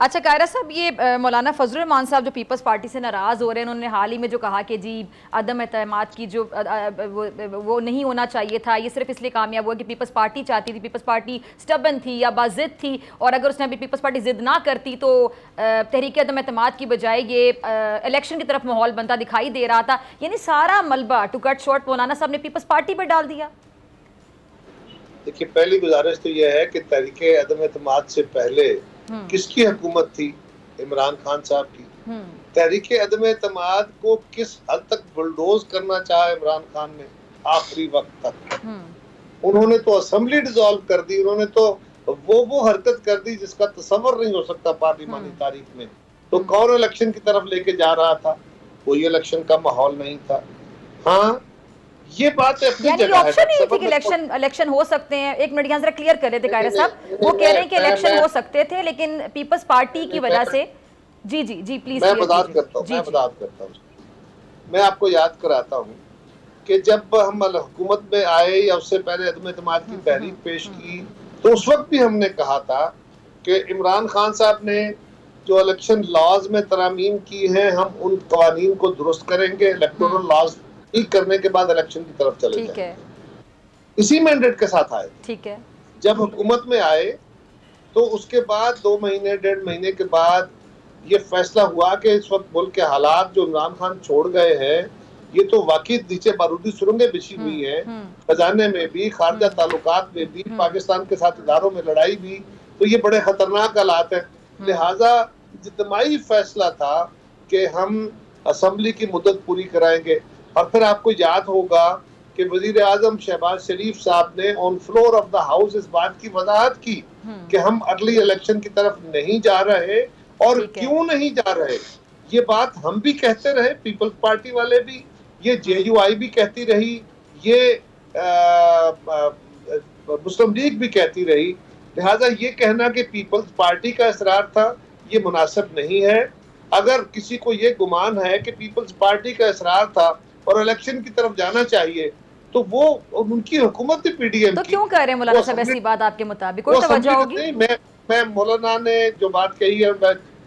अच्छा कायरा साहब, ये मौलाना फजलुर रहमान साहब जो पीपल्स पार्टी से नाराज़ हो रहे हैं, उन्होंने हाल ही में जो कहा कि जी अदम एतमाद की जो वो नहीं होना चाहिए था, ये सिर्फ इसलिए कामयाब हुआ कि पीपल्स पार्टी चाहती थी, पीपल्स पार्टी स्टबन थी या बाजिद थी, और अगर उसने अभी पीपल्स पार्टी जिद ना करती तो तहरीक अदम एतमाद की बजाय ये इलेक्शन की तरफ माहौल बनता दिखाई दे रहा था। यानी सारा मलबा टू कट शॉर्ट मौलाना साहब ने पीपल्स पार्टी पर डाल दिया। देखिए, पहली गुजारिश तो यह है कि तहरीक अदम एतमाद से पहले किसकी हुकूमत थी? इमरान खान साहब की। तहरीक अदम एतमाद को किस हद तक बुलडोज करना चाहा इमरान खान ने आखिरी वक्त तक? उन्होंने तो असेंबली डिसॉल्व कर दी, उन्होंने तो वो हरकत कर दी जिसका तस्वर नहीं हो सकता पार्लिमानी तारीख में। तो कौन इलेक्शन की तरफ लेके जा रहा था? कोई इलेक्शन का माहौल नहीं था। हाँ, ये बात अपनी जगह है। ऑप्शन नहीं थी कि इलेक्शन हो सकते हैं। एक मिनट यहाँ जरा क्लियर कर रहे थे कायरा साहब, वो कह रहे हैं कि इलेक्शन हो सकते थे लेकिन पीपल्स पार्टी की वजह से। जी जी जी प्लीज। मैं वजाहत करता हूँ। मैं आपको याद कराता हूँ कि जब हम हुकूमत में आए या उससे पहले अदम एतमाद की तहरीक पेश की, तो उस वक्त भी हमने कहा था कि इमरान खान साहब ने जो इलेक्शन लॉज में तरामीम की हैं, हम उन कवानीन को दुरुस्त करेंगे, इलेक्टोरल लॉज ठीक करने के बाद इलेक्शन की तरफ चले जाएंगे। इसी मैंडेट के साथ आए। ठीक है। जब हुकूमत में आए तो उसके बाद 2 महीने 1.5 महीने के बाद ये फैसला हुआ कि इस वक्त मुल्क के हालात जो इमरान खान छोड़ गए हैं, ये तो वाकई नीचे बारूदी सुरंगें बिछी हुई हैं, खजाने में भी, खारजा ताल्लुकात में भी, पाकिस्तान के साथ इदारों में लड़ाई भी, तो ये बड़े खतरनाक हालात हैं। लिहाजा इज्तिमाई फैसला था कि हम असेंबली की मुद्दत पूरी कराएंगे। और फिर आपको याद होगा कि वजीर आजम शहबाज शरीफ साहब ने on floor of the house इस बात की वजाहत की कि हम अगली इलेक्शन की तरफ नहीं जा रहे, और क्यों नहीं जा रहे ये बात हम भी कहते रहे, पीपल्स पार्टी वाले भी, ये JUI भी कहती रही, ये मुस्लिम लीग भी कहती रही। लिहाजा ये कहना कि पीपल्स पार्टी का इसरार था, ये मुनासिब नहीं है। अगर किसी को ये गुमान है कि पीपल्स पार्टी का इसरार था और इलेक्शन की तरफ जाना चाहिए, तो वो उनकी हुकूमत थी PDM तो क्यों कह रहे हैं मौलाना साहब ऐसी बात? आपके मुताबिक कोई तवज्जो होगी? मैं मौलाना ने जो बात कही है,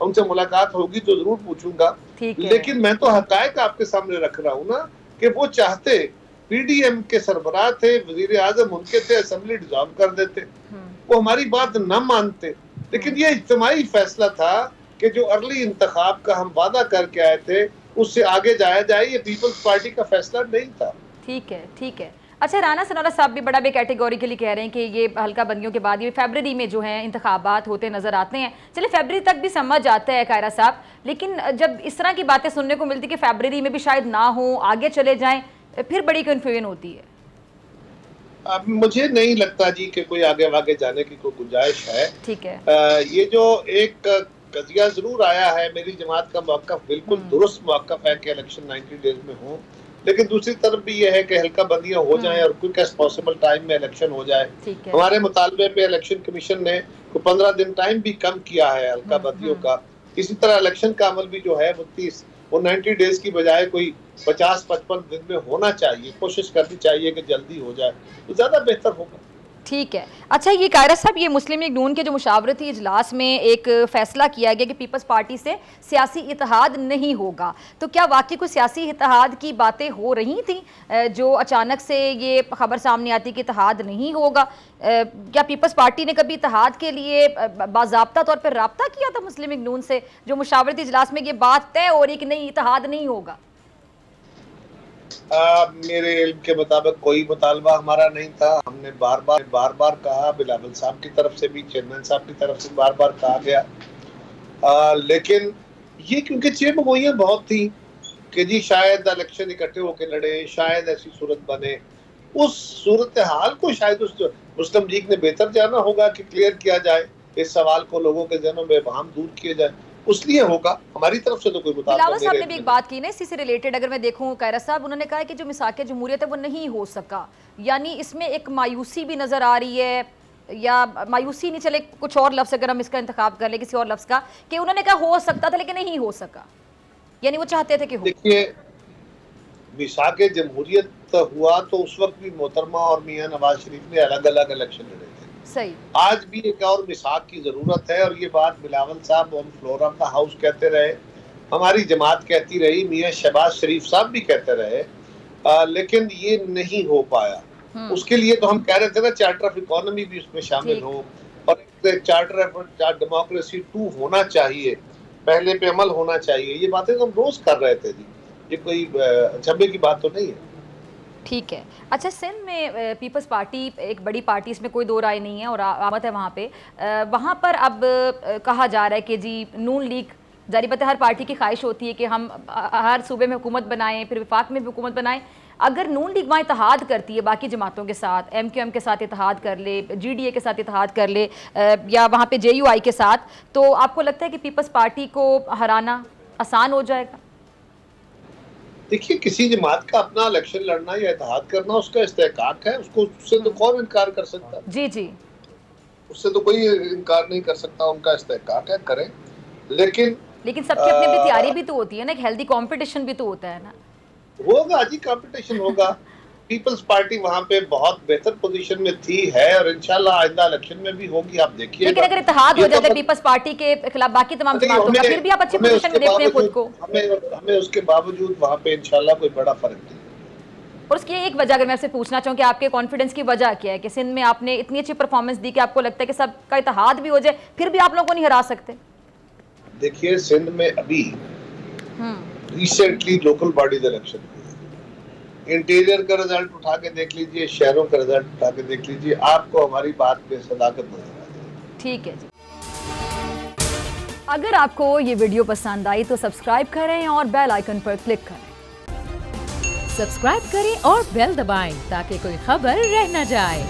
उनसे मुलाकात होगी तो जरूर पूछूंगा, लेकिन मैं तो हकायक आपके सामने रख रहा हूँ ना कि वो चाहते, PDM के सरबराह थे, वजीर आजम उनके थे, असेंबली डिसॉल्व कर देते, वो हमारी बात न मानते। लेकिन ये इज्तिमाई फैसला था कि जो अर्ली इंतखाब का हम वादा करके आए थे उससे आगे जाया जाए, ये पीपल्स पार्टी का फैसला नहीं था। ठीक है, ठीक है। अच्छा, राना सनोरा साहब भी बड़ा कैटेगोरिकली कह रहे हैं कि ये हल्का बंदियों के बाद ये फरवरी में जो है इंतखाबात होते नजर आते हैं। चलिए फरवरी तक भी समझ आता है कायरा साहब, लेकिन जब इस तरह की बातें सुनने को मिलती कि फरवरी में भी शायद ना हो, आगे चले जाएं, फिर बड़ी कन्फ्यूजन होती है। अब मुझे नहीं लगता जी कि कोई आगे वागे जाने की कोई गुंजाइश है। ठीक है। ये जो एक कजिया जरूर आया है, मेरी जमात का मौक़िफ़ बिल्कुल दुरुस्त मौक़िफ़ है कि इलेक्शन 90 डेज में हो, लेकिन दूसरी तरफ भी ये है कि हल्का बंदियां हो जाएं और क्विक एज पॉसिबल टाइम में इलेक्शन हो जाए। हमारे मुतालबे पे इलेक्शन कमीशन ने 15 दिन टाइम भी कम किया है हल्का बंदियों का। इसी तरह इलेक्शन का अमल भी जो है वो 90 डेज की बजाय कोई 50-55 दिन में होना चाहिए। कोशिश करनी चाहिए कि जल्दी हो जाए तो ज्यादा बेहतर होगा। ठीक है। अच्छा, ये कायरा साहब, ये मुस्लिम लीग नून के जो मुशावरती इजलास में एक फैसला किया गया कि पीपल्स पार्टी से सियासी इत्तेहाद नहीं होगा, तो क्या वाकई कोई सियासी इत्तेहाद की बातें हो रही थी जो अचानक से ये खबर सामने आती कि इत्तेहाद नहीं होगा? क्या पीपल्स पार्टी ने कभी इत्तेहाद के लिए बाज़ाब्ता तौर पर रब्ता किया था मुस्लिम लीग नून से, जो मुशावरती इजलास में ये बात तय हो रही कि नहीं इत्तेहाद नहीं होगा? मेरे इल्म के मुताबिक कोई मुतालबा हमारा नहीं था। हमने बार बार कहा, बिलावल साहब की तरफ से भी, चेयरमैन साहब की तरफ से बार बार कहा गया, लेकिन ये क्योंकि चेयरमैन बहुत थी कि जी शायद इलेक्शन इकट्ठे होकर लड़े, शायद ऐसी सूरत बने, उस सूरत हाल को शायद उस मुस्लिम लीग ने बेहतर जाना होगा कि क्लियर किया जाए, इस सवाल को लोगों के जहनों में वहां दूर किया जाए, उसलिए होगा। हमारी तरफ से तो कोई बिलावल साहब ने भी एक बात की ना इसी से रिलेटेड, अगर मैं देखूं कायरा साहब, उन्होंने कहा कि जो मिसाक जमहूरियत है वो नहीं हो सका, यानी इसमें एक मायूसी भी नजर आ रही है, या मायूसी नहीं, चले कुछ और लफ्ज अगर हम इसका इंतखाब कर ले किसी और लफ्ज का, कि उन्होंने कहा हो सकता था लेकिन नहीं हो सका, यानी वो चाहते थे कि हो। देखिए, मिसाक जमहूरियत हुआ तो उस वक्त भी मोहतरमा और मियां नवाज शरीफ ने अलग अलग इलेक्शन लड़े थे। सही। आज भी एक और मिसाक की जरूरत है, और ये बात बिलावल साहब on floor of the house कहते रहे, हमारी जमात कहती रही, मियां शहबाज शरीफ साहब भी कहते रहे, लेकिन ये नहीं हो पाया। उसके लिए तो हम कह रहे थे ना चार्टर ऑफ इकोनॉमी भी उसमें शामिल हो, और चार्टर ऑफ डेमोक्रेसी 2 होना चाहिए, पहले पे अमल होना चाहिए। ये बातें तो हम रोज कर रहे थे जी, ये कोई अचंभे की बात तो नहीं है। ठीक है। अच्छा, सिंध में पीपल्स पार्टी एक बड़ी पार्टी, इसमें कोई दो राय नहीं है और आमद है वहाँ पे। वहाँ पर अब कहा जा रहा है कि जी नून लीग, जारी पता हर पार्टी की ख्वाहिश होती है कि हम हर सूबे में हुकूमत बनाएं, फिर विफाक में भी हुकूमत बनाएं। अगर नून लीग वहाँ इत्तेहाद करती है बाकी जमातों के साथ, MQM के साथ इत्तेहाद कर ले, GDA के साथ इत्तेहाद कर ले, या वहाँ पे JUI के साथ, तो आपको लगता है कि पीपल्स पार्टी को हराना आसान हो जाएगा? देखिए, किसी जमात का अपना इलेक्शन लड़ना या इत्तेहाद करना उसका इस्तेहकाक है, उससे तो कौन इनकार कर सकता है? जी जी, उससे तो कोई इनकार नहीं कर सकता, उनका इस्तेहकाक है, करें। लेकिन सबकी अपनी अपनी तैयारी भी तो होती है ना, एक हेल्दी कंपटीशन भी तो होता है ना। होगा जी, कंपटीशन होगा। पीपल्स पार्टी वहाँ पे बहुत बेहतर पोजीशन में थी, है, और इंशाल्लाह आइंदा इलेक्शन में भी होगी, आप देखिए। लेकिन अगर इत्तेहाद हो जाता है पीपल्स पार्टी के खिलाफ बाकी तमाम जमातों का, फिर भी आप अच्छी पोजीशन में देखते हैं खुद को। हमें उसके बावजूद वहाँ पे इंशाल्लाह कोई बड़ा फर्क नहीं। और उसकी एक वजह अगर मैं आपसे पूछना चाहूँ कि आपके कॉन्फिडेंस की वजह क्या है कि सिंध में आपने इतनी अच्छी परफॉर्मेंस दी कि आपको लगता है कि सबका इत्तेहाद भी हो जाए फिर भी आप लोगों को नहीं हरा सकते? देखिए, सिंध में अभी recently local bodies election, interior का रिजल्ट उठा के देख लीजिए, शहरों का रिजल्ट उठा के देख लीजिए, आपको हमारी बात पे सदाकत नजर आ जाएगी। ठीक है जी। अगर आपको ये वीडियो पसंद आई तो सब्सक्राइब करें और बेल आइकन पर क्लिक करें। सब्सक्राइब करें और बेल दबाएं ताकि कोई खबर रह न जाए।